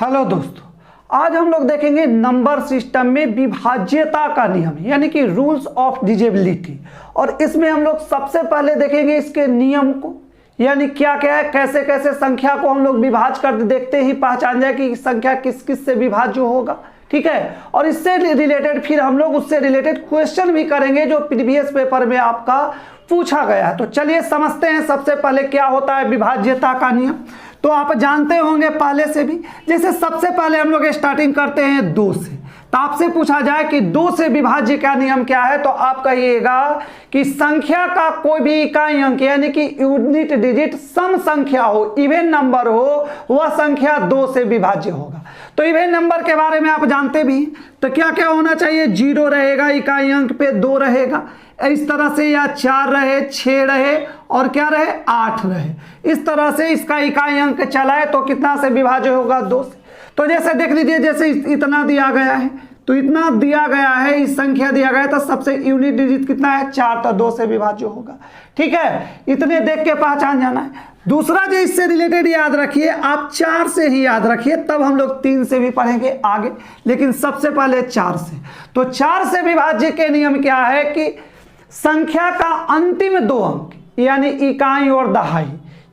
Hello दोस्तों, आज हम लोग देखेंगे नंबर सिस्टम में विभाज्यता का नियम यानी कि रूल्स ऑफ डिविजिबिलिटी। और इसमें हम लोग सबसे पहले देखेंगे इसके नियम को, यानी क्या क्या है, कैसे कैसे संख्या को हम लोग विभाज कर देखते ही पहचान जाए कि संख्या किस किस से विभाज्य होगा। ठीक है, और इससे रिलेटेड फिर हम लोग उससे रिलेटेड क्वेश्चन भी करेंगे जो प्रीवियस पेपर में आपका पूछा गया है। तो चलिए समझते हैं सबसे पहले क्या होता है विभाज्यता का नियम। तो आप जानते होंगे पहले से भी, जैसे सबसे पहले हम लोग स्टार्टिंग करते हैं 2 से। तो आपसे पूछा जाए कि 2 से विभाज्य का नियम क्या है, तो आप कहिएगा कि संख्या का कोई भी इकाई अंक यानी कि यूनिट डिजिट सम संख्या हो, इवन नंबर हो, वह संख्या 2 से विभाज्य होगा। तो इवन नंबर के बारे में आप जानते भी, तो क्या क्या होना चाहिए, 0 रहेगा, इकाई अंक पे 2 रहेगा, इस तरह से, या 4 रहे, 6 रहे, और क्या रहे, 8 रहे। इस तरह से इसका इकाई अंक चला है तो कितना से विभाज्य होगा, 2 से। तो जैसे देख लीजिए, जैसे इतना दिया गया है, तो इतना दिया गया है, इस संख्या दिया गया है, तो सबसे यूनिट डिजिट कितना है, 4, तो 2 से विभाज्य होगा। ठीक है, इतने देख के पहचान जाना है। दूसरा जो इससे रिलेटेड याद रखिए, आप 4 से ही याद रखिए, तब हम लोग 3 से भी पढ़ेंगे आगे, लेकिन सबसे पहले 4 से। तो 4 से विभाज्य के नियम क्या है कि संख्या का अंतिम 2 अंक यानी इकाई और दहाई,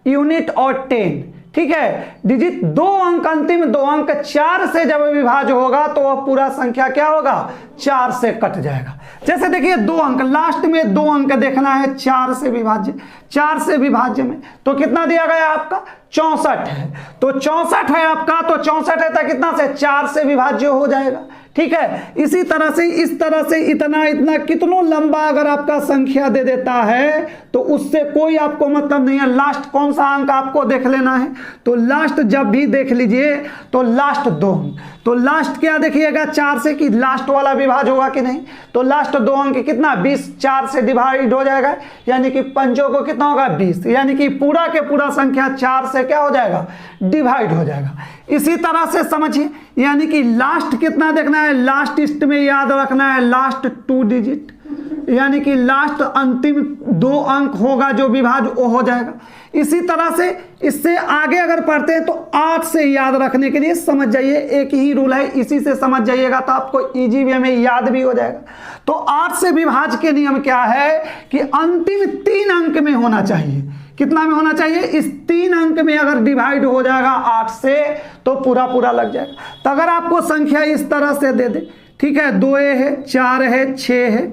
यूनिट और 10, ठीक है, डिजिट 2 अंक, अंतिम 2 अंक 4 से जब विभाज्य होगा तो वह पूरा संख्या क्या होगा, 4 से कट जाएगा। जैसे देखिए 2 अंक, लास्ट में 2 अंक देखना है 4 से विभाज्य, 4 से विभाज्य में तो कितना दिया गया आपका, 64 है। तो 64 है आपका, तो 64 है तो कितना से, 4 से विभाज्य हो जाएगा। ठीक है, इसी तरह से, इस तरह से, इतना इतना कितनों लंबा अगर आपका संख्या दे देता है तो उससे कोई आपको मतलब नहीं है। लास्ट कौन सा अंक आपको देख लेना है, तो लास्ट जब भी देख लीजिए तो लास्ट 2 अंक, तो लास्ट क्या देखिएगा 4 से कि लास्ट वाला विभाज्य होगा कि नहीं, तो लास्ट 2 अंक कितना, 20, 4 से डिवाइड हो जाएगा, यानी कि पंचों को कितना होगा, 20, यानी कि पूरा के पूरा संख्या 4 से क्या हो जाएगा, डिवाइड हो जाएगा। इसी तरह से समझिए, यानी कि लास्ट कितना देखना है, लास्ट लिस्ट में याद रखना है लास्ट 2 डिजिट, यानी कि लास्ट अंतिम 2 अंक होगा जो विभाज्य वो हो जाएगा। इसी तरह से इससे आगे अगर पढ़ते हैं तो 8 से याद रखने के लिए समझ जाइए, एक ही रूल है, इसी से समझ जाइएगा तो आपको इजी वे में याद भी हो जाएगा। तो 8 से विभाज्य के नियम क्या है कि अंतिम 3 अंक में होना चाहिए, कितना में होना चाहिए, इस 3 अंक में अगर डिवाइड हो जाएगा 8 से तो पूरा पूरा लग जाएगा। तो अगर आपको संख्या इस तरह से दे दे, ठीक है, 2 है, 4 है, 6 है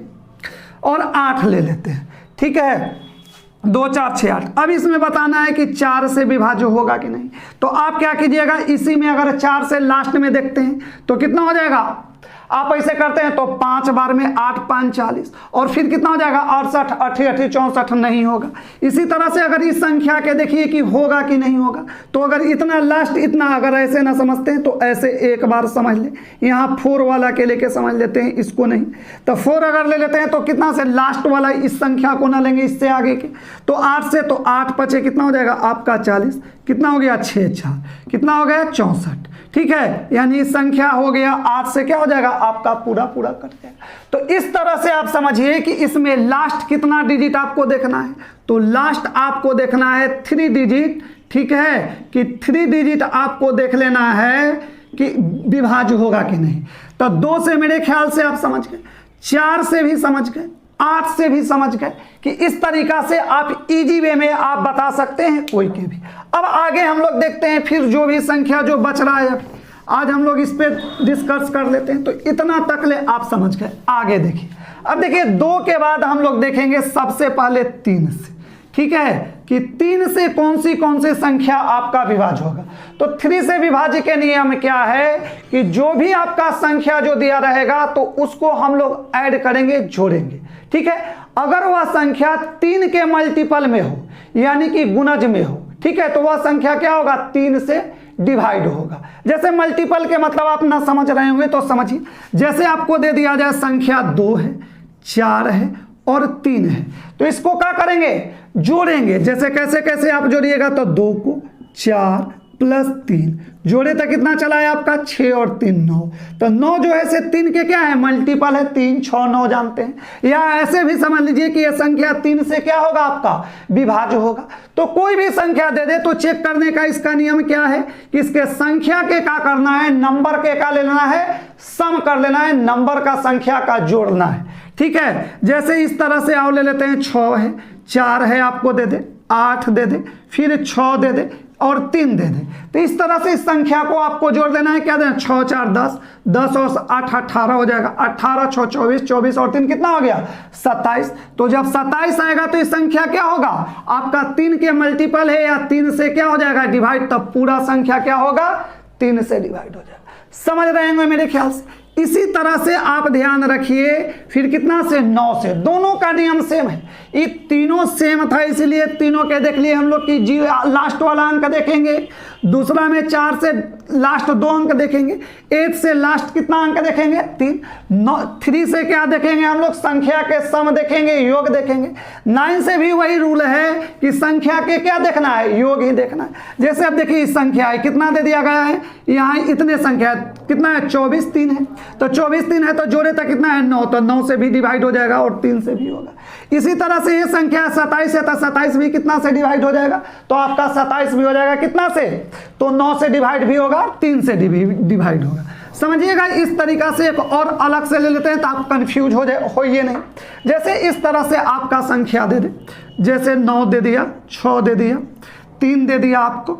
और 8 ले लेते हैं, ठीक है, 2, 4, 6, 8। अब इसमें बताना है कि 4 से विभाज्य होगा कि नहीं। तो आप क्या कीजिएगा, इसी में अगर 4 से लास्ट में देखते हैं तो कितना हो जाएगा, आप ऐसे करते हैं तो 5 बार में 8, 5, 40, और फिर कितना हो जाएगा, 68, 88, 64 नहीं होगा। इसी तरह से अगर इस संख्या के देखिए कि होगा कि नहीं होगा, तो अगर इतना लास्ट इतना अगर ऐसे ना समझते हैं तो ऐसे एक बार समझ ले, यहाँ 4 वाला के लेके समझ लेते हैं, इसको नहीं, तो 4 अगर ले लेते हैं तो कितना से लास्ट वाला इस संख्या को ना लेंगे, इससे आगे के, तो 8 से, तो 8 5 कितना हो जाएगा आपका 40, कितना हो गया 6 4, कितना हो गया 64। ठीक है, यानी संख्या हो गया 8 से क्या हो जाएगा आपका पूरा पूरा कट जाएगा। तो इस तरह से आप समझिए कि इसमें लास्ट कितना डिजिट आपको देखना है, तो लास्ट आपको देखना है 3 डिजिट, ठीक है, कि 3 डिजिट आपको देख लेना है कि विभाज्य होगा कि नहीं। तो 2 से मेरे ख्याल से आप समझ गए, 4 से भी समझ गए, 8 से भी समझ गए कि इस तरीका से आप इजी वे में आप बता सकते हैं कोई के भी। अब आगे हम लोग देखते हैं फिर जो भी संख्या जो बच रहा है, आज हम लोग इस पे डिस्कस कर लेते हैं। तो इतना तक ले आप समझ गए, आगे देखिए। अब देखिए 2 के बाद हम लोग देखेंगे सबसे पहले 3 से, ठीक है, कि 3 से कौन सी संख्या आपका विभाज्य होगा। तो 3 से विभाज्य के नियम क्या है कि जो भी आपका संख्या जो दिया रहेगा तो उसको हम लोग ऐड करेंगे, जोड़ेंगे, ठीक है। अगर वह संख्या 3 के मल्टीपल में हो यानी कि गुणज में हो, ठीक है, तो वह संख्या क्या होगा, 3 से डिवाइड होगा। जैसे मल्टीपल के मतलब आप ना समझ रहे होंगे तो समझिए, जैसे आपको दे दिया जाए संख्या 2 है, 4 है और 3 है, तो इसको क्या करेंगे, जोड़ेंगे। जैसे कैसे कैसे आप जोड़िएगा, तो 2 को 4, प्लस 3 जोड़े तक कितना चला है आपका 6 और 3 9। तो 9 जो है से 3 के क्या है मल्टीपल है, 3 6 9 जानते हैं। या ऐसे भी समझ लीजिए कि यह संख्या 3 से क्या होगा आपका विभाज्य होगा। तो कोई भी संख्या दे दे तो चेक करने का इसका नियम क्या है कि इसके संख्या के क्या करना है, नंबर के क्या लेना है, सम कर लेना है, नंबर का संख्या का जोड़ना है। ठीक है, जैसे इस तरह से आओ ले लेते हैं 6 है, 4 है आपको दे दे, 8 दे दे, फिर 6 दे दे और 3 दे दे। तो इस तरह से इस संख्या को आपको जोड़ देना है। क्या देना, 6 4 10, 10 और 8 18 हो जाएगा, 18 6 24, 24 और 3 कितना हो गया 27। तो जब 27 आएगा तो इस संख्या क्या होगा आपका 3 के मल्टीपल है या 3 से क्या हो जाएगा डिवाइड, तब पूरा संख्या क्या होगा 3 से डिवाइड हो जाएगा। समझ रहे हैं मेरे ख्याल से। इसी तरह से आप ध्यान रखिए, फिर कितना से 9 से, दोनों का नियम सेम है। ये तीनों सेम था इसलिए तीनों के देख लिए हम लोग की जी लास्ट वाला अंक देखेंगे, दूसरा में 4 से लास्ट 2 अंक देखेंगे, 8 से लास्ट कितना अंक देखेंगे 3, 3 से क्या देखेंगे हम लोग संख्या के सम देखेंगे, योग देखेंगे। 9 से भी वही रूल है कि संख्या के क्या देखना है, योग ही देखना है। जैसे अब देखिए इस संख्या है कितना दे दिया गया है, यहाँ इतने संख्या कितना है 24 3 है, तो 24 3 है तो जोड़े तक कितना है 9, तो 9 से भी डिवाइड हो जाएगा और 3 से भी होगा। इसी तरह से ये संख्या 27 है तो 27 भी कितना से डिवाइड हो जाएगा, तो आपका 27 भी हो जाएगा कितना से, तो 9 से डिवाइड भी होगा, 3 से डिवाइड होगा। समझिएगा। इस तरीका से एक और अलग से ले लेते हैं तो आप कंफ्यूज होइए नहीं। जैसे इस तरह से आपका संख्या दे दे, जैसे 9 दे दिया, 6 दे दिया, 3 दे दिया आपको,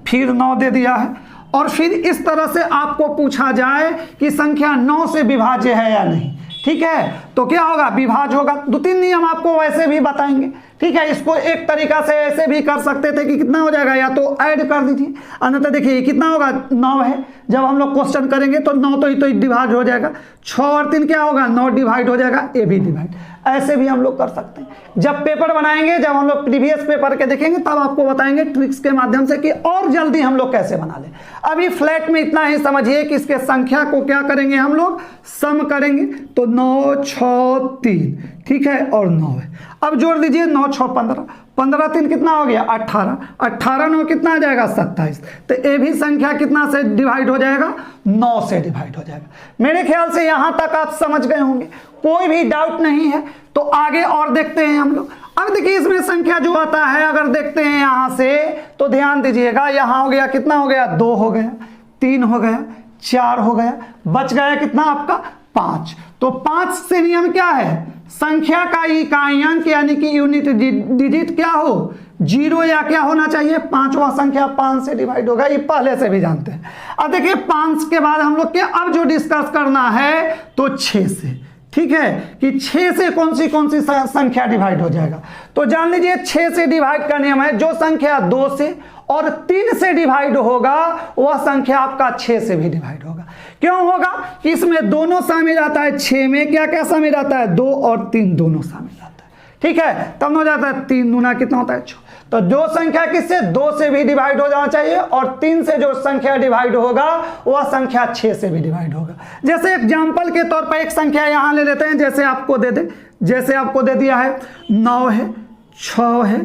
फिर 9 दे दिया है, और फिर इस तरह से आपको पूछा जाए कि संख्या 9 से विभाज्य है या नहीं। ठीक है, तो क्या होगा विभाज्य होगा। 2-3 नियम आपको वैसे भी बताएंगे। ठीक है, इसको एक तरीका से ऐसे भी कर सकते थे कि कितना हो जाएगा, या तो ऐड कर दीजिए, अन्यथा देखिए कितना होगा 9 है, जब हम लोग क्वेश्चन करेंगे तो 9 तो डिवाइड हो जाएगा, 6 और 3 क्या होगा 9 डिवाइड हो जाएगा, ए भी डिवाइड। ऐसे भी हम लोग कर सकते हैं। जब पेपर बनाएंगे, जब हम लोग प्रीवियस पेपर के देखेंगे तब आपको बताएंगे ट्रिक्स के माध्यम से कि और जल्दी हम लोग कैसे बना लें। अभी फ्लैट में इतना ही समझिए कि इसके संख्या को क्या करेंगे हम लोग सम करेंगे, तो 9 6 3 ठीक है और 9 है। अब जोड़ दीजिए 9 6 15, 15 3 कितना हो गया 18, 18 9 कितना आ जाएगा 27। तो ये भी संख्या कितना से डिवाइड हो जाएगा 9 से डिवाइड हो जाएगा। मेरे ख्याल से यहां तक आप समझ गए होंगे, कोई भी डाउट नहीं है। तो आगे और देखते हैं हम लोग। अब देखिए इसमें संख्या जो आता है अगर देखते हैं यहां से तो ध्यान दीजिएगा, यहां हो गया कितना हो गया 2 हो गया, 3 हो गया, 4 हो गया, बच गया कितना आपका 5। तो 5 से नियम क्या है, संख्या का इकाई अंक यानी कि यूनिट डिजिट क्या हो 0 या क्या होना चाहिए, 5वां संख्या 5 से डिवाइड होगा, ये पहले से भी जानते हैं। अब देखिए 5 के बाद हम लोग के अब जो डिस्कस करना है तो 6 से। ठीक है, कि 6 से कौन सी संख्या डिवाइड हो जाएगा, तो जान लीजिए 6 से डिवाइड का नियम है, जो संख्या 2 से और 3 से डिवाइड होगा वह संख्या आपका 6 से भी डिवाइड होगा। क्यों होगा कि इसमें दोनों शामिल आता है, 6 में क्या क्या शामिल आता है 2 और 3 दोनों शामिल आता है। ठीक है, तब हो जाता है 3 दूना कितना होता है 6। तो जो संख्या किससे 2 से भी डिवाइड हो जाना चाहिए और 3 से जो संख्या डिवाइड होगा वह संख्या 6 से भी डिवाइड होगा। जैसे एग्जांपल के तौर पर एक संख्या यहां ले लेते हैं, जैसे आपको दे दिया है 9 है, 6 है,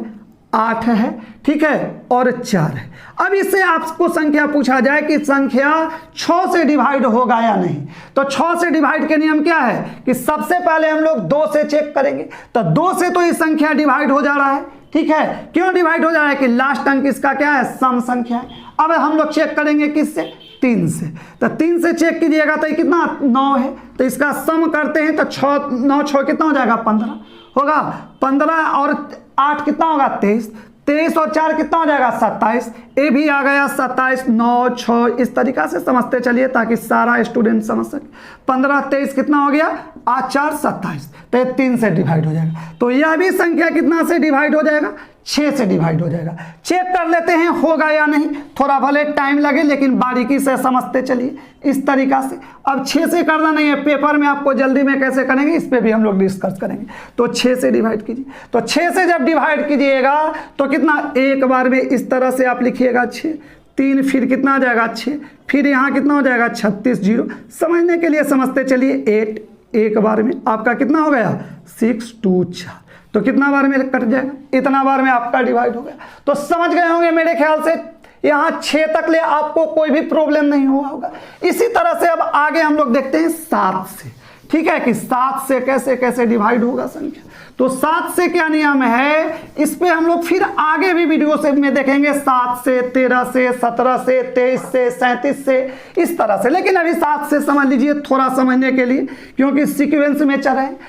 8 है, ठीक है और 4 है। अब इससे आपको संख्या पूछा जाए कि संख्या 6 से डिवाइड होगा या नहीं, तो 6 से डिवाइड के नियम क्या है कि सबसे पहले हम लोग 2 से चेक करेंगे। तो 2 से तो ये संख्या डिवाइड हो जा रहा है। ठीक है, क्यों डिवाइड हो जा रहा है कि लास्ट अंक इसका क्या है सम संख्या है। अब हम लोग चेक करेंगे किससे 3 से, तो 3 से चेक कीजिएगा तो ये कितना 9 है, तो इसका सम करते हैं तो 6 9 6 कितना हो जाएगा 15 होगा, 15 और 8 कितना होगा 23, 23 और 4 कितना हो जाएगा 27, ये भी आ गया 27 9 6। इस तरीका से समझते चलिए ताकि सारा स्टूडेंट समझ सके। 15 23 कितना हो गया 8 4 27, तो 3 से डिवाइड हो जाएगा। तो यह भी संख्या कितना से डिवाइड हो जाएगा 6 से डिवाइड हो जाएगा। चेक कर लेते हैं होगा या नहीं, थोड़ा भले टाइम लगे लेकिन बारीकी से समझते चलिए इस तरीका से। अब 6 से करना नहीं है, पेपर में आपको जल्दी में कैसे करेंगे इस पे भी हम लोग डिस्कस करेंगे। तो 6 से डिवाइड कीजिए, तो 6 से जब डिवाइड कीजिएगा तो कितना एक बार में इस तरह से आप लिखिएगा 6, 3 फिर कितना आ जाएगा 6, फिर यहाँ कितना हो जाएगा 36 0। समझने के लिए समझते चलिए 8 एक बार में आपका कितना हो गया 6 2 4, तो कितना बार में कट जाएगा, इतना बार में आपका डिवाइड हो गया। तो समझ गए होंगे मेरे ख्याल से यहाँ 6 तक ले आपको कोई भी प्रॉब्लम नहीं हुआ होगा। इसी तरह से अब आगे हम लोग देखते हैं 7 से, ठीक है, कि 7 से कैसे कैसे डिवाइड होगा संख्या। तो 7 से क्या नियम है, इस पे हम लोग फिर आगे भी वीडियो से में देखेंगे, 7 से 13 से 17 से 23 से 37 से, इस तरह से। लेकिन अभी 7 से समझ लीजिए थोड़ा समझने के लिए, क्योंकि सीक्वेंस में चल रहे हैं।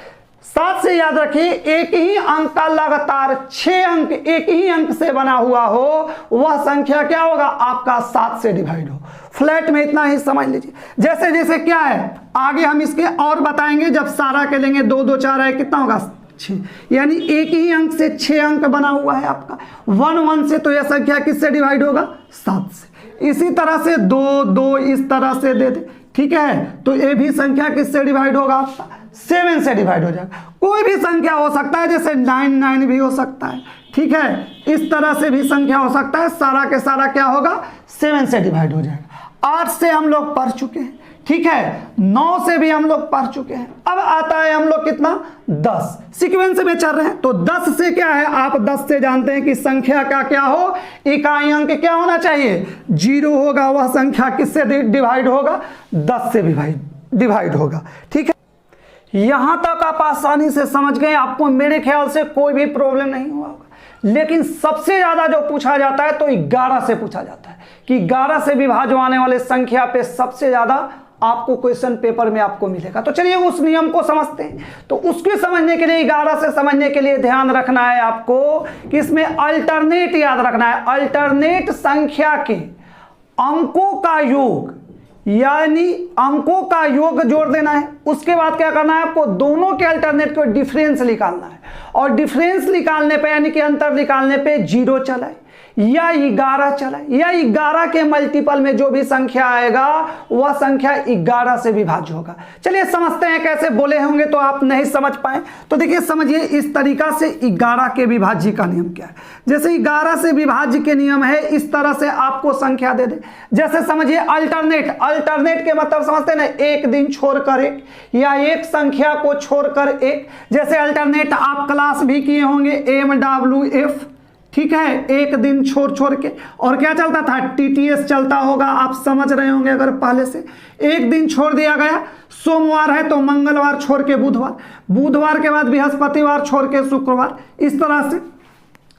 7 से याद रखिए, एक ही अंक का लगातार 6 अंक एक ही अंक से बना हुआ हो, वह संख्या क्या होगा आपका 7 से डिवाइड हो। फ्लैट में इतना ही समझ लीजिए। जैसे जैसे क्या है, आगे हम इसके और बताएंगे, जब सारा के लेंगे 2 2 4 है, कितना होगा 6, यानी एक ही अंक से 6 अंक बना हुआ है आपका। 1 1 से तो यह संख्या किससे डिवाइड होगा 7 से। इसी तरह से 2 2 इस तरह से दे दे, ठीक है, तो ये भी संख्या किससे डिवाइड होगा आपका 7 से डिवाइड हो जाएगा। कोई भी संख्या हो सकता है, जैसे 9 9 भी हो सकता है, ठीक है, इस तरह से भी संख्या हो सकता है। सारा के सारा क्या होगा 7 से डिवाइड हो जाएगा। 8 से हम लोग पढ़ चुके हैं, ठीक है, 9 से भी हम लोग पढ़ चुके हैं। अब आता है हम लोग कितना 10, सीक्वेंस में चल रहे हैं। तो 10 से क्या है, आप 10 से जानते हैं कि संख्या का क्या हो, इकाई अंक क्या होना चाहिए 0 होगा। वह संख्या किससे डिवाइड होगा 10 से डिवाइड होगा, ठीक है। यहां तक आप आसानी से समझ गए, आपको मेरे ख्याल से कोई भी प्रॉब्लम नहीं हुआ होगा। लेकिन सबसे ज्यादा जो पूछा जाता है तो 11 से पूछा जाता है कि 11 से विभाज्य आने वाले संख्या पे सबसे ज्यादा आपको क्वेश्चन पेपर में आपको मिलेगा। तो चलिए उस नियम को समझते हैं। तो उसके समझने के लिए 11 से समझने के लिए ध्यान रखना है आपको कि इसमें अल्टरनेट याद रखना है। अल्टरनेट संख्या के अंकों का योग, यानी अंकों का योग जोड़ देना है। उसके बाद क्या करना है आपको, दोनों के अल्टरनेट को डिफरेंस निकालना है। और डिफरेंस निकालने पे यानी कि अंतर निकालने पे 0 चलाए या 11 चलाए, या 11 के मल्टीपल में जो भी संख्या आएगा वह संख्या 11 से विभाज्य होगा। चलिए समझते हैं कैसे। बोले होंगे तो आप नहीं समझ पाए, तो देखिए समझिए इस तरीका से 11 के विभाज्य का नियम क्या है। जैसे 11 से विभाज्य के नियम है, इस तरह से आपको संख्या दे दे। जैसे समझिए अल्टरनेट, अल्टरनेट के मतलब समझते हैं ना, एक दिन छोड़कर एक, या एक संख्या को छोड़कर एक। जैसे अल्टरनेट आप क्लास भी किए होंगे, MWF, ठीक है, एक दिन छोड़ के। और क्या चलता था, TTS चलता होगा, आप समझ रहे होंगे अगर पहले से। एक दिन छोड़ दिया गया, सोमवार है तो मंगलवार छोड़ के बुधवार, बुधवार के बाद बृहस्पतिवार छोड़ के शुक्रवार, इस तरह से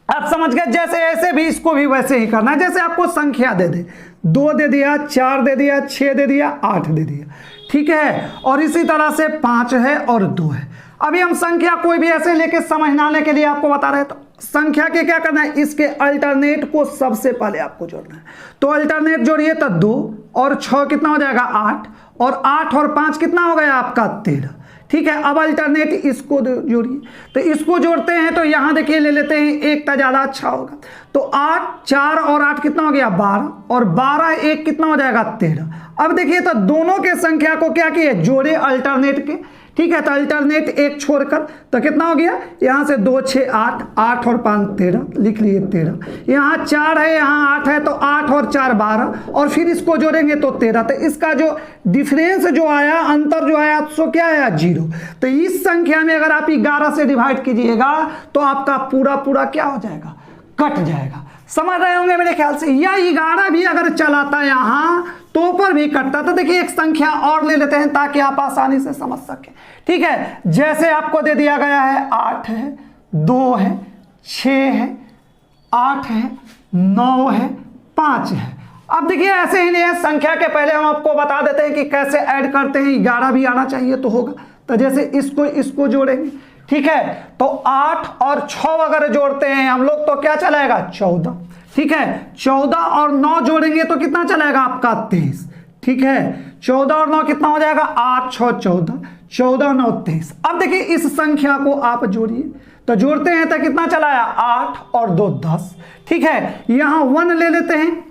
आप समझ गए। जैसे ऐसे भी इसको भी वैसे ही करना है। जैसे आपको संख्या दे दे, 2 दे दिया, 4 दे दिया, 6 दे दिया, 8 दे दिया, ठीक है, और इसी तरह से 5 है और 2 है। अभी हम संख्या कोई भी ऐसे लेके समझाने के लिए आपको बता रहे हैं। तो संख्या के क्या करना है, इसके अल्टरनेट को सबसे पहले आपको जोड़ना है। तो अल्टरनेट जोड़िए तो 2 और 6 कितना हो जाएगा 8, और 8 और 5 कितना हो गया आपका 13, ठीक है। अब अल्टरनेट इसको जोड़िए, तो इसको जोड़ते हैं तो यहां देखिए ले लेते हैं, एक का ज्यादा अच्छा होगा। तो 8 4 और 8 कितना हो गया 12, और 12 1 कितना हो जाएगा 13। अब देखिए तो दोनों के संख्या को क्या किए, जोड़े अल्टरनेट के, ठीक है। तो अल्टरनेट एक छोड़कर तो कितना हो गया, यहां से 2 6 8, 8 और 5 13, लिख लिए 13। यहाँ 4 है, यहाँ 8 है, तो 8 और 4 12, और फिर इसको जोड़ेंगे तो 13। तो इसका जो डिफरेंस जो आया, अंतर जो आया, सो क्या आया 0। तो इस संख्या में अगर आप 11 से डिवाइड कीजिएगा तो आपका पूरा क्या हो जाएगा, कट जाएगा। समझ रहे होंगे मेरे ख्याल से। या 11 भी अगर चलाता यहां तो पर भी कटता। तो देखिए एक संख्या और ले लेते हैं ताकि आप आसानी से समझ सके, ठीक है। जैसे आपको दे दिया गया है 8 है, 2 है, 6 है, 8 है, 9 है, 5 है। अब देखिए ऐसे ही नहीं है, संख्या के पहले हम आपको बता देते हैं कि कैसे ऐड करते हैं। 11 भी आना चाहिए तो होगा। तो जैसे इसको जोड़ेंगे, ठीक है, तो 8 और 6 अगर जोड़ते हैं हम लोग तो क्या चलाएगा 14, ठीक है। 14 और 9 जोड़ेंगे तो कितना चलाएगा आपका 23, ठीक है। 14 और 9 कितना हो जाएगा 8 6 14, 14 9 23। अब देखिए इस संख्या को आप जोड़िए, तो जोड़ते हैं तो कितना चलाया 8 और 2 10, ठीक है। यहां 1 ले लेते हैं,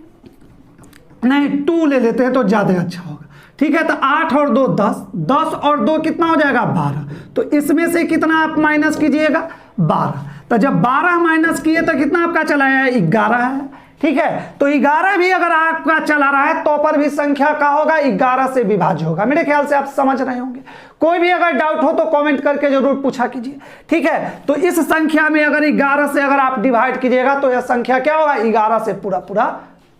नहीं 2 ले लेते हैं तो ज्यादा अच्छा होगा, ठीक है। तो 8 और 2 10, 10 और 2 कितना हो जाएगा 12। तो इसमें से कितना आप माइनस कीजिएगा 12। तो जब 12 माइनस किए तो कितना आपका चला है 11 है, ठीक है। तो 11 भी अगर आपका चला रहा है तो पर भी संख्या का होगा 11 से विभाज्य होगा। मेरे ख्याल से आप समझ रहे होंगे। कोई भी अगर डाउट हो तो कमेंट करके जरूर पूछा कीजिए, ठीक है। तो इस संख्या में अगर 11 से अगर आप डिवाइड कीजिएगा तो यह संख्या क्या होगा 11 से पूरा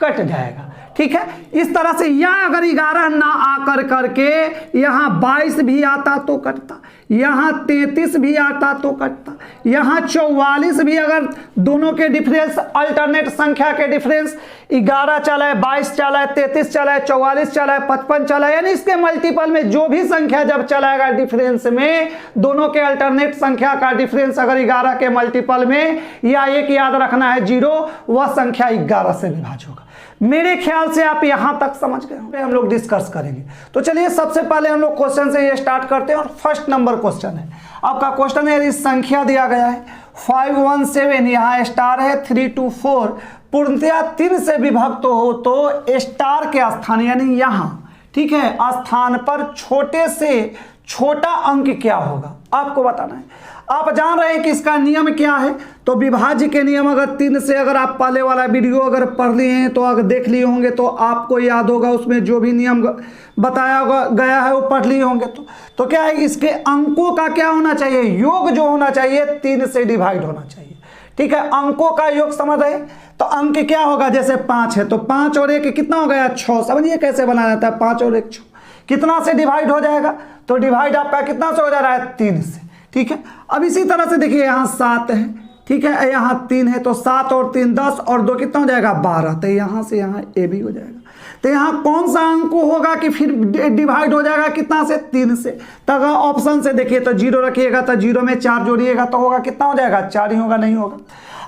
कट जाएगा। ठीक है, इस तरह से यहाँ अगर 11 ना आकर करके यहाँ 22 भी आता तो कटता, यहाँ 33 भी आता तो कटता, यहाँ 44 भी, अगर दोनों के डिफरेंस अल्टरनेट संख्या के डिफरेंस 11 चला है, 22 चला है, 33 चला है, 44 चला है, 55 चला है, यानी इसके मल्टीपल में जो भी संख्या जब चलाएगा डिफरेंस में, दोनों के अल्टरनेट संख्या का डिफरेंस अगर 11 के मल्टीपल में, या एक याद रखना है 0, वह संख्या 11 से विभाज्य होगा। मेरे ख्याल से आप यहां तक समझ गए होंगे, हम लोग डिस्कस करेंगे। तो चलिए सबसे पहले हम लोग क्वेश्चन से ये स्टार्ट करते हैं, और फर्स्ट नंबर क्वेश्चन है आपका। क्वेश्चन है, इस संख्या दिया गया है 517, यहाँ स्टार है 324, पूर्णतया 3 से विभक्त हो तो स्टार के स्थान यानी यहाँ, ठीक है, स्थान पर छोटे से छोटा अंक क्या होगा आपको बताना है। आप जान रहे हैं कि इसका नियम क्या है, तो विभाज्य के नियम अगर 3 से, अगर आप पहले वाला वीडियो अगर पढ़ लिए हैं तो अगर देख लिए होंगे तो आपको याद होगा, उसमें जो भी नियम बताया गया है वो पढ़ लिए होंगे। तो क्या है, इसके अंकों का क्या होना चाहिए, योग जो होना चाहिए 3 से डिवाइड होना चाहिए। ठीक है, अंकों का योग समझ रहे, तो अंक क्या होगा, जैसे 5 है तो 5 और 1 कितना हो गया 6, समझिए कैसे बनाया जाता है, 5 और 1 6, कितना से डिवाइड हो जाएगा, तो डिवाइड आपका कितना से हो जा रहा है 3 से। ठीक है, अब इसी तरह से देखिए यहाँ 7 है, ठीक है, यहाँ 3 है, तो 7 और 3 10 और 2 कितना हो जाएगा 12, तो यहाँ से यहाँ ए भी हो जाएगा। तो यहाँ कौन सा अंक होगा कि फिर डिवाइड हो जाएगा कितना से 3 से, तो अगर ऑप्शन से देखिए तो 0 रखिएगा तो 0 में 4 जोड़िएगा तो होगा कितना हो जाएगा 4 ही होगा, नहीं होगा।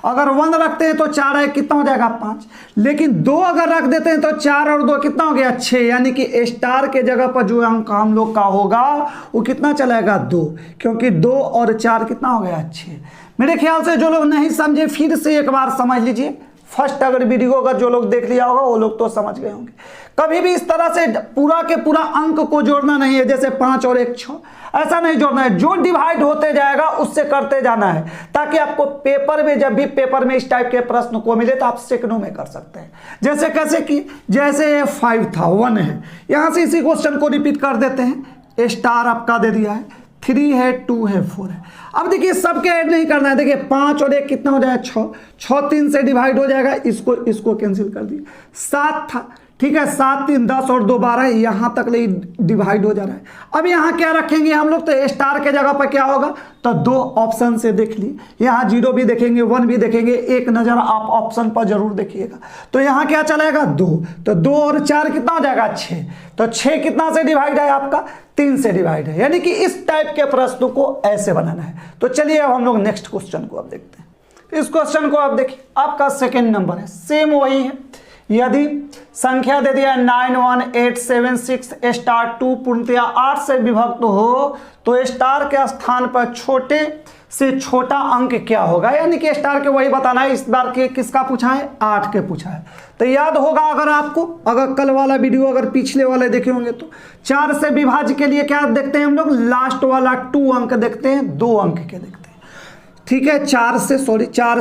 अगर 1 रखते हैं तो 4 है, कितना हो जाएगा 5, लेकिन 2 अगर रख देते हैं तो 4 और 2 कितना हो गया 6, यानी कि स्टार के जगह पर जो अंक हम लोग का होगा वो कितना चलेगा 2, क्योंकि 2 और 4 कितना हो गया 6। मेरे ख्याल से जो लोग नहीं समझे फिर से एक बार समझ लीजिए, फर्स्ट अगर वीडियो अगर जो लोग देख लिया होगा वो लोग तो समझ गए होंगे। कभी भी इस तरह से पूरा के पूरा अंक को जोड़ना नहीं है, जैसे 5 और 1 6, ऐसा नहीं जोड़ना है, जो डिवाइड होते जाएगा उससे करते जाना है, ताकि आपको पेपर में, जब भी पेपर में इस टाइप के प्रश्न को मिले तो आप सेकंडों में कर सकते हैं। जैसे कैसे कि जैसे 5 था 1 है, यहां से इसी क्वेश्चन को रिपीट कर देते हैं, स्टार आपका दे दिया है, 3 है 2 है 4 है। अब देखिए सबके ऐड नहीं करना है, देखिए 5 और 1 कितना हो जाएगा 6, 6 3 से डिवाइड हो जाएगा, इसको कैंसिल कर दिए। 7 था, ठीक है, 7 3 10 और 2 12, यहाँ तक ले डिवाइड हो जा रहा है। अब यहाँ क्या रखेंगे हम लोग, तो स्टार के जगह पर क्या होगा, तो 2 ऑप्शन से देख ली, यहाँ 0 भी देखेंगे 1 भी देखेंगे, एक नज़र आप ऑप्शन पर जरूर देखिएगा। तो यहाँ क्या चलेगा 2, तो 2 और 4 कितना हो जाएगा 6, तो 6 कितना से डिवाइड है आपका 3 से डिवाइड है, यानी कि इस टाइप के प्रश्नों को ऐसे बनाना है। तो चलिए अब हम लोग नेक्स्ट क्वेश्चन को अब देखते हैं। इस क्वेश्चन को आप देखिए, आपका सेकेंड नंबर है, सेम वही है। यदि संख्या दे दिया 91876 स्टार 2 पूर्णतया 8 से विभक्त हो तो स्टार के स्थान पर छोटे से छोटा अंक क्या होगा, यानी कि स्टार के वही बताना है। इस बार के किसका पूछा है, 8 के पूछा है। तो याद होगा अगर आपको, अगर कल वाला वीडियो अगर पिछले वाले देखे होंगे तो 4 से विभाज्य के लिए क्या देखते हैं हम लोग, लास्ट वाला 2 अंक देखते हैं, 2 अंक के देखते हैं। ठीक है, 4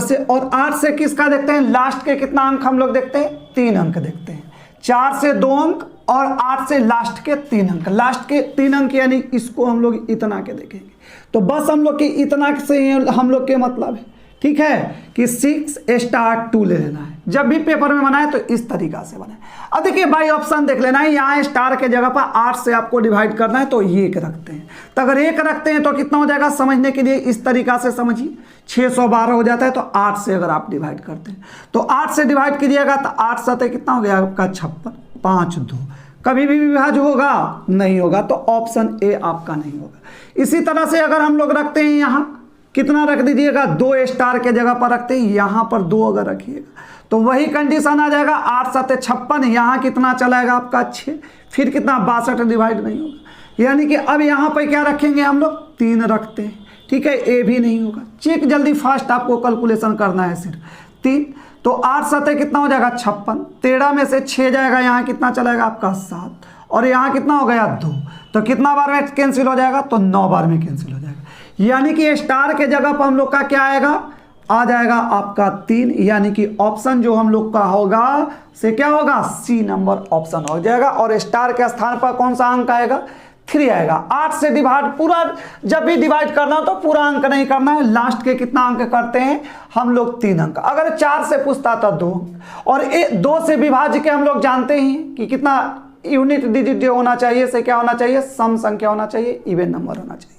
से और 8 से किसका देखते हैं, लास्ट के कितना अंक हम लोग देखते हैं, 3 अंक देखते हैं। 4 से 2 अंक और 8 से लास्ट के 3 अंक, लास्ट के 3 अंक यानी इसको हम लोग इतना के देखेंगे। तो बस हम लोग के इतना से हम लोग के मतलब है, ठीक है, कि 6 स्टार 2 ले लेना है। जब भी पेपर में बनाए तो इस तरीका से बनाए। अब देखिए बाई ऑप्शन देख लेना है, यहाँ स्टार के जगह पर 8 से आपको डिवाइड करना है तो 1 रखते हैं। तो अगर 1 रखते हैं तो कितना हो जाएगा, समझने के लिए इस तरीका से समझिए, 612 हो जाता है। तो 8 से अगर आप डिवाइड करते हैं तो 8 से डिवाइड कीजिएगा तो 8 7 कितना हो गया आपका 56, 5 2, कभी भी विभाज्य होगा नहीं होगा, तो ऑप्शन ए आपका नहीं होगा। इसी तरह से अगर हम लोग रखते हैं यहाँ कितना रख दीजिएगा, 2 स्टार के जगह पर रखते हैं, यहाँ पर 2 अगर रखिएगा तो वही कंडीशन आ जाएगा, 8 7 56, यहाँ कितना चलाएगा आपका 6, फिर कितना 62 डिवाइड नहीं होगा। यानी कि अब यहाँ पर क्या रखेंगे हम लोग, 3 रखते हैं, ठीक है, ए भी नहीं होगा। चेक जल्दी फास्ट आपको कैलकुलेशन करना है, सिर्फ 3, तो 8 7 कितना हो जाएगा 56, 13 में से 6 जाएगा, यहाँ कितना चलाएगा आपका 7, और यहाँ कितना हो गया 2, तो कितना बार में कैंसिल हो जाएगा, तो 9 बार में कैंसिल हो जाएगा। यानी कि स्टार के जगह पर हम लोग का क्या आएगा, आ जाएगा आपका 3, यानी कि ऑप्शन जो हम लोग का होगा से क्या होगा, सी नंबर ऑप्शन हो जाएगा। और स्टार के स्थान पर कौन सा अंक आएगा, 3 आएगा। 8 से डिवाइड, पूरा जब भी डिवाइड करना हो तो पूरा अंक नहीं करना है, लास्ट के कितना अंक करते हैं हम लोग 3 अंक। अगर 4 से पूछता तो 2 अंक, और 2 से विभाज्य के हम लोग जानते ही कि कितना यूनिट डिजिट जो होना चाहिए से क्या होना चाहिए, सम संख्या होना चाहिए, इवन नंबर होना चाहिए।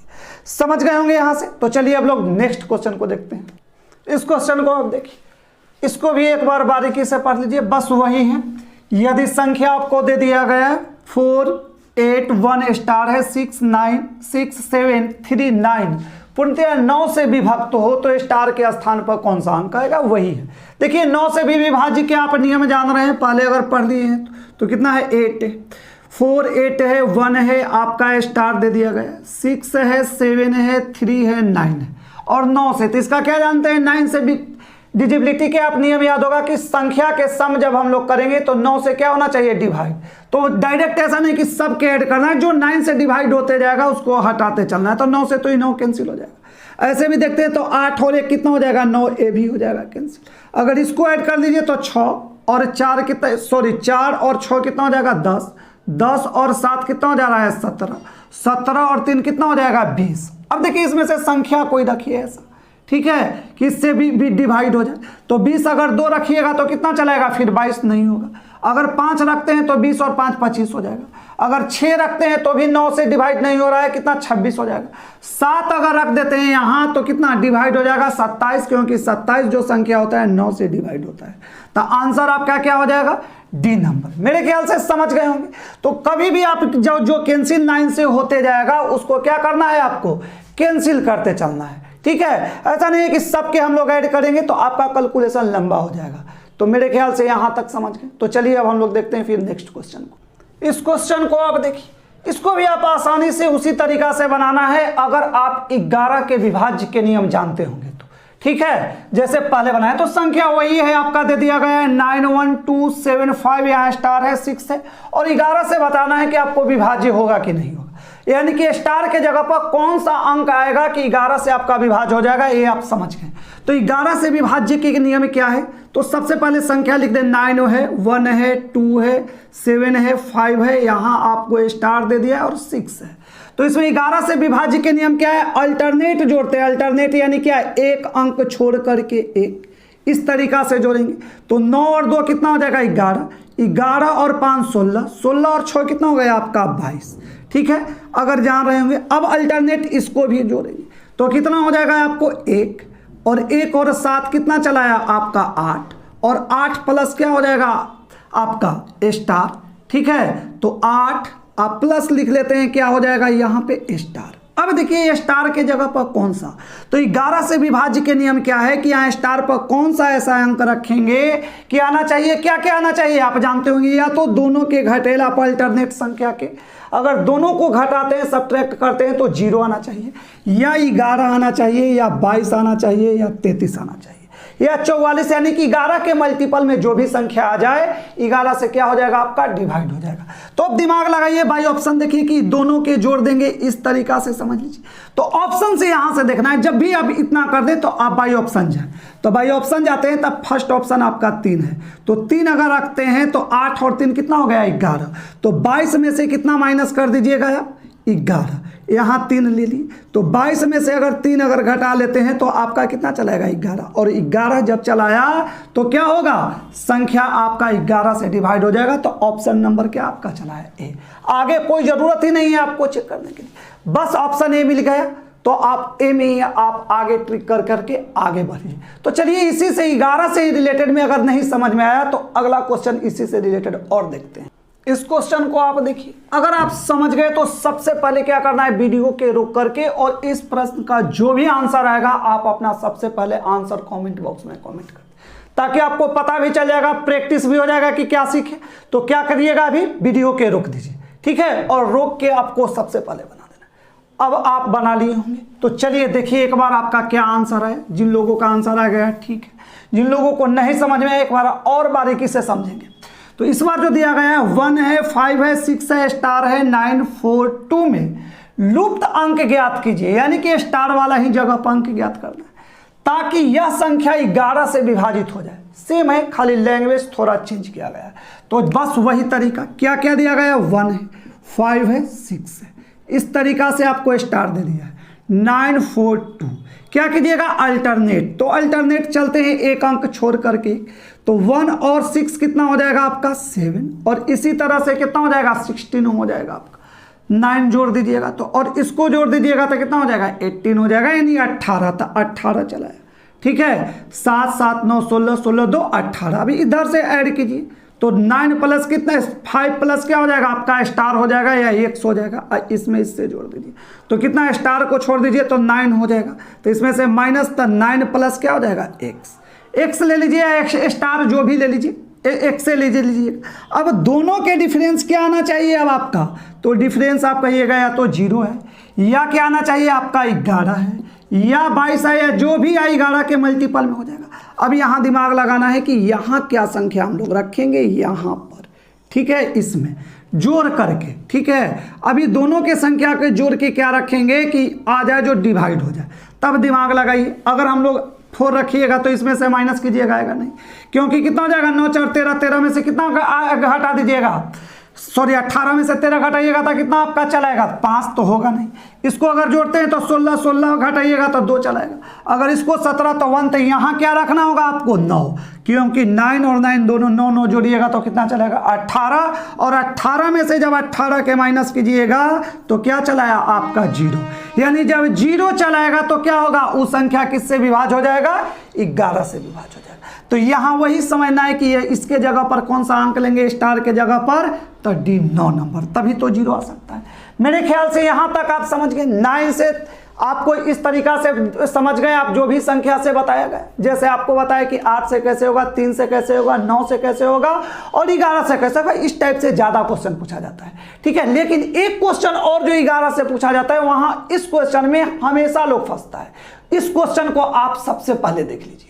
समझ गए होंगे यहां से। तो चलिए अब लोग नेक्स्ट क्वेश्चन को देखते हैं। इस क्वेश्चन को अब देखिए, इसको भी एक बार बारीकी से पढ़ लीजिए, बस वही है। यदि संख्या आपको दे दिया गया है 4 8 1 स्टार है 6 9 6 7 3 9, पूर्णतः 9 से विभक्त हो तो स्टार के स्थान पर कौन सा अंक आएगा, वही है। देखिए 9 से भी विभाज्य के आप नियम जान रहे हैं, पहले अगर पढ़ लिए हैं तो कितना है 8 है, 4 8 है, 1 है, आपका स्टार दे दिया गया, 6 है, 7 है, 3 है, 9 है और 9 से। तो इसका क्या जानते हैं, 9 से भी डिजिबिलिटी के आप नियम याद होगा कि संख्या के सम जब हम लोग करेंगे तो 9 से क्या होना चाहिए, डिवाइड। तो डायरेक्ट ऐसा नहीं कि सब के ऐड करना है, जो 9 से डिवाइड होते जाएगा उसको हटाते चलना है। तो 9 से तो 9 कैंसिल हो जाएगा। ऐसे भी देखते हैं तो 8 और 1 कितना हो जाएगा, 9 ए भी हो जाएगा कैंसिल। अगर इसको ऐड कर लीजिए तो 6 और 4 कितना, सॉरी 4 और 6 कितना हो जाएगा 10, 10 और 7 कितना हो जा रहा है 17, 17 और 3 कितना हो जाएगा 20। अब देखिए इसमें से संख्या कोई रखिए ऐसा, ठीक है, कि इससे भी डिवाइड हो जाए। तो 20 अगर 2 रखिएगा तो कितना चलाएगा, फिर 22 नहीं होगा। अगर 5 रखते हैं तो 20 और 5 25 हो जाएगा। अगर 6 रखते हैं तो भी 9 से डिवाइड नहीं हो रहा है, कितना 26 हो जाएगा। 7 अगर रख देते हैं यहाँ तो कितना डिवाइड हो जाएगा 27, क्योंकि 27 जो संख्या होता है 9 से डिवाइड होता है। तो आंसर आपका क्या हो जाएगा, डी नंबर। मेरे ख्याल से समझ गए होंगे। तो कभी भी आप जो कैंसिल 9 से होते जाएगा उसको क्या करना है, आपको कैंसिल करते चलना है, ठीक है। ऐसा नहीं है कि सबके हम लोग ऐड करेंगे तो आपका कैलकुलेशन लंबा हो जाएगा। तो मेरे ख्याल से यहां तक समझ गए। तो चलिए अब हम लोग देखते हैं फिर नेक्स्ट क्वेश्चन को। इस क्वेश्चन को आप देखिए, इसको भी आप आसानी से उसी तरीका से बनाना है अगर आप 11 के विभाज्य के नियम जानते होंगे तो, ठीक है। जैसे पहले बनाया तो संख्या वही है, आपका दे दिया गया है 9 1 2 7 5, यहाँ स्टार है 6 है, और 11 से बताना है कि आपको विभाज्य होगा कि नहीं होगा, यानी कि स्टार के जगह पर कौन सा अंक आएगा कि 11 से आपका विभाज्य हो जाएगा, ये आप समझ गए। तो 11 से विभाज्य के नियम क्या है, तो सबसे पहले संख्या लिख दें, 9 है, 1 है, 2 है, 7 है, 5 है, यहाँ आपको स्टार दे दिया और 6 है। तो इसमें 11 से विभाज्य के नियम क्या है, अल्टरनेट जोड़ते हैं। अल्टरनेट यानी क्या, एक अंक छोड़ करके एक, इस तरीका से जोड़ेंगे। तो 9 और 2 कितना हो जाएगा 11, 11 और 5 16, 16 और 6 कितना हो गया आपका 22, ठीक है। अगर जान रहे होंगे, अब अल्टरनेट इसको भी जोड़ेंगे तो कितना हो जाएगा आपको 1 और 1 और 7 कितना चलाया आपका 8, और 8 प्लस क्या हो जाएगा आपका स्टार, ठीक है। तो 8 आप प्लस लिख लेते हैं, क्या हो जाएगा यहाँ पे स्टार। अब देखिए स्टार के जगह पर कौन सा, तो 11 से विभाज्य के नियम क्या है कि यहाँ स्टार पर कौन सा ऐसा अंक रखेंगे कि आना चाहिए, क्या क्या आना चाहिए आप जानते होंगे, या तो दोनों के घटेला पर अल्टरनेट संख्या के, अगर दोनों को घटाते हैं सब्ट्रैक्ट करते हैं तो 0 आना चाहिए, या 11 आना चाहिए, या 22 आना चाहिए, या 33 आना चाहिए, या 44, यानी कि 11 के मल्टीपल में जो भी संख्या आ जाए 11 से क्या हो जाएगा आपका डिवाइड हो जाएगा। तो अब दिमाग लगाइए, बाई ऑप्शन देखिए कि दोनों के जोड़ देंगे, इस तरीका से समझ लीजिए। तो ऑप्शन से यहां से देखना है, जब भी आप इतना कर दें तो आप बाई ऑप्शन जाए। तो बाई ऑप्शन जाते हैं तब फर्स्ट ऑप्शन आपका 3 है, तो 3 अगर रखते हैं तो 8 और 3 कितना हो गया 11, तो 22 में से कितना माइनस कर दीजिएगा 11, यहाँ 3 ले ली, तो 22 में से अगर 3 अगर घटा लेते हैं तो आपका कितना चलाएगा 11, और 11 जब चलाया तो क्या होगा, संख्या आपका 11 से डिवाइड हो जाएगा। तो ऑप्शन नंबर क्या आपका चला है ए। आगे कोई जरूरत ही नहीं है आपको चेक करने के लिए, बस ऑप्शन ए मिल गया तो आप ए में ही आप आगे ट्रिक कर करके आगे बढ़िए। तो चलिए इसी से 11 से रिलेटेड में अगर नहीं समझ में आया तो अगला क्वेश्चन इसी से रिलेटेड और देखते हैं। इस क्वेश्चन को आप देखिए, अगर आप समझ गए तो सबसे पहले क्या करना है, वीडियो के रोक करके और इस प्रश्न का जो भी आंसर आएगा आप अपना सबसे पहले आंसर कमेंट बॉक्स में कमेंट कर, ताकि आपको पता भी चल जाएगा, प्रैक्टिस भी हो जाएगा कि क्या सीखे। तो क्या करिएगा, अभी वीडियो के रोक दीजिए, ठीक है, और रोक के आपको सबसे पहले बना देना। अब आप बना लिए होंगे तो चलिए देखिए एक बार आपका क्या आंसर है। जिन लोगों का आंसर आ गया ठीक है, जिन लोगों को नहीं समझ में एक बार और बारीकी से समझेंगे। तो इस बार जो दिया गया है 1 है, 5 है, 6 है, स्टार है, 9 4 2 में लुप्त अंक ज्ञात कीजिए, यानी कि स्टार वाला ही जगह पर अंक ज्ञात करना है ताकि यह संख्या 11 से विभाजित हो जाए। सेम है, खाली लैंग्वेज थोड़ा चेंज किया गया है। तो बस वही तरीका, क्या क्या दिया गया है, 1 है, 5 है, 6 है, इस तरीका से आपको स्टार दे दिया है 942, क्या कीजिएगा अल्टरनेट, तो अल्टरनेट चलते हैं एक अंक छोड़ करके, तो 1 और 6 कितना हो जाएगा आपका 7, और इसी तरह से कितना हो जाएगा 16 हो जाएगा आपका, 9 जोड़ दीजिएगा तो, और इसको जोड़ दीजिएगा तो कितना हो जाएगा 18 हो जाएगा, यानी 18, तो 18 चला है। ठीक है, 7 7 9 16 16 2 18। अभी इधर से ऐड कीजिए तो 9 प्लस कितना है 5 प्लस क्या हो जाएगा आपका स्टार हो जाएगा या एक्स हो जाएगा, इसमें इससे जोड़ दीजिए तो कितना स्टार को छोड़ दीजिए तो 9 हो जाएगा, तो इसमें से माइनस, तो 9 प्लस क्या हो जाएगा एक्स ले लीजिए, एक्स स्टार जो भी ले लीजिए, एक्स से लीजिए। अब दोनों के डिफरेंस क्या आना चाहिए अब आपका, तो डिफरेंस आप कहिएगा या तो 0 है या क्या आना चाहिए आपका 11 है या 22 है, या जो भी 11 के मल्टीपल में हो जाएगा। अब यहाँ दिमाग लगाना है कि यहाँ क्या संख्या हम लोग रखेंगे यहाँ पर, ठीक है, इसमें जोड़ करके। ठीक है, अभी दोनों के संख्या के जोड़ के क्या रखेंगे कि आ जाए जो डिवाइड हो जाए, तब दिमाग लगाइए। अगर हम लोग 4 रखिएगा तो इसमें से माइनस कीजिएगा, आएगा नहीं, क्योंकि कितना हो जाएगा 9 4 13, 13 में से कितना हटा दीजिएगा, सॉरी 18 में से 13 घटाइएगा तो कितना आपका चलाएगा 5, तो होगा नहीं। इसको अगर जोड़ते हैं तो 16 16 घटाइएगा तो 2 चलाएगा, अगर इसको 17 तो 1, तो यहाँ क्या रखना होगा आपको 9, क्योंकि 9 और 9 दोनों 9 9 जोड़िएगा तो कितना चलेगा 18, और 18 में से जब 18 के माइनस कीजिएगा तो क्या चलाया आपका 0, यानी जब 0 चलाएगा तो क्या होगा उस संख्या किससे विभाज्य हो जाएगा 11 से विभाज्य हो जाएगा। तो यहाँ वही समझना है कि ये इसके जगह पर कौन सा अंक लेंगे स्टार के जगह पर, तो डी 9 नंबर, तभी तो 0 आ सकता है। मेरे ख्याल से यहाँ तक आप समझ गए। 9 से आपको इस तरीका से समझ गए आप, जो भी संख्या से बताया गया, जैसे आपको बताया कि 8 से कैसे होगा, 3 से कैसे होगा, 9 से कैसे होगा और 11 से कैसे होगा, इस टाइप से ज़्यादा क्वेश्चन पूछा जाता है। ठीक है, लेकिन एक क्वेश्चन और जो 11 से पूछा जाता है, वहाँ इस क्वेश्चन में हमेशा लोग फंसता है। इस क्वेश्चन को आप सबसे पहले देख लीजिए,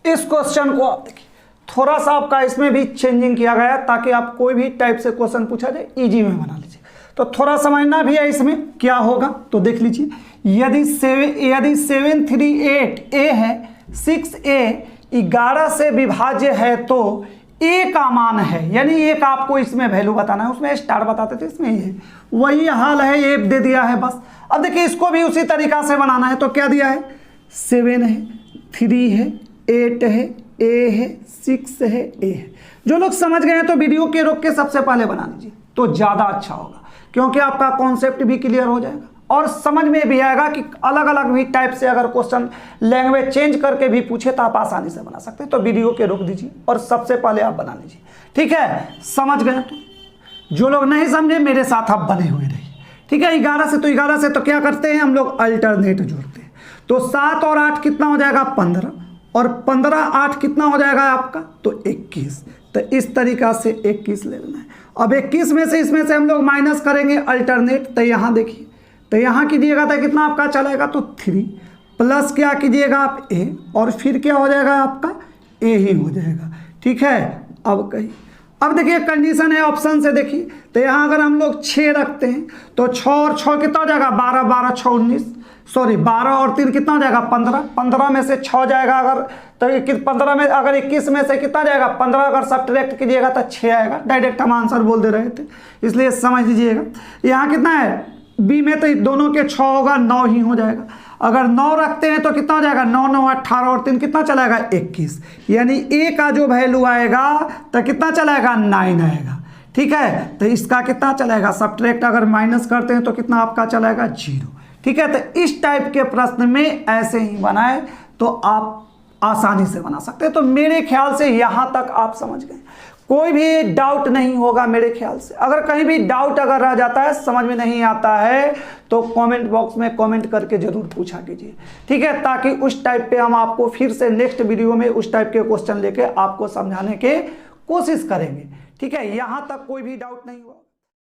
इस क्वेश्चन को आप देखिए, थोड़ा सा आपका इसमें भी चेंजिंग किया गया है ताकि आप कोई भी टाइप से क्वेश्चन पूछा जाए इजी में बना लीजिए। तो थोड़ा समझना भी है इसमें क्या होगा, तो देख लीजिए, यदि 738 ए है, 6a 11 से विभाज्य है तो a का मान है, यानी एक आपको इसमें वैल्यू बताना है, उसमें स्टार बताते थे, इसमें ये वही हाल है, ये दे दिया है बस। अब देखिए इसको भी उसी तरीका से बनाना है, तो क्या दिया है 7 है, 3 है, 8 है, a है, 6 है, a है। जो लोग समझ गए हैं तो वीडियो के रोक के सबसे पहले बना लीजिए तो ज़्यादा अच्छा होगा, क्योंकि आपका कॉन्सेप्ट भी क्लियर हो जाएगा और समझ में भी आएगा कि अलग अलग भी टाइप से अगर क्वेश्चन लैंग्वेज चेंज करके भी पूछे तो आप आसानी से बना सकते हैं। तो वीडियो के रोक दीजिए और सबसे पहले आप बना लीजिए। ठीक है, समझ गए? तो जो लोग नहीं समझे मेरे साथ आप बने हुए रहिए। ठीक है, 11 से तो क्या करते हैं हम लोग अल्टरनेट जोड़ते हैं, तो 7 और 8 कितना हो जाएगा 15, और 15 8 कितना हो जाएगा आपका तो 21। तो इस तरीका से 21 ले लेना है। अब 21 में से इसमें से हम लोग माइनस करेंगे अल्टरनेट, तो यहाँ देखिए, तो यहाँ कीजिएगा तो कितना आपका चलेगा तो 3 प्लस क्या कीजिएगा आप a, और फिर क्या हो जाएगा आपका a ही हो जाएगा। ठीक है, अब कहीं अब देखिए कंडीशन है ऑप्शन से देखिए, तो यहाँ अगर हम लोग 6 रखते हैं तो 6 और 6 कितना हो जाएगा 12, 12 6 19, सॉरी 12 और 3 कितना हो जाएगा 15, 15 में से 6 जाएगा अगर, तो 15 में अगर 21 में से कितना जाएगा 15 अगर सब्ट्रैक्ट कीजिएगा तो 6 आएगा। डायरेक्ट हम आंसर बोल दे रहे थे, इसलिए समझ लीजिएगा। यहाँ कितना है बी में, तो दोनों के 6 होगा 9 ही हो जाएगा। अगर 9 रखते हैं तो कितना हो जाएगा 9 9 18 और 3 कितना चलाएगा 21, यानी ए का जो वैल्यू आएगा तो कितना चलाएगा 9 आएगा। ठीक है, तो इसका कितना चलाएगा सब्ट्रैक्ट अगर माइनस करते हैं तो कितना आपका चलाएगा 0। ठीक है, तो इस टाइप के प्रश्न में ऐसे ही बनाए तो आप आसानी से बना सकते हैं। तो मेरे ख्याल से यहाँ तक आप समझ गए, कोई भी डाउट नहीं होगा मेरे ख्याल से। अगर कहीं भी डाउट अगर रह जाता है, समझ में नहीं आता है, तो कमेंट बॉक्स में कमेंट करके जरूर पूछा कीजिए। ठीक है, ताकि उस टाइप पे हम आपको फिर से नेक्स्ट वीडियो में उस टाइप के क्वेश्चन लेके आपको समझाने के कोशिश करेंगे। ठीक है, यहाँ तक कोई भी डाउट नहीं हुआ।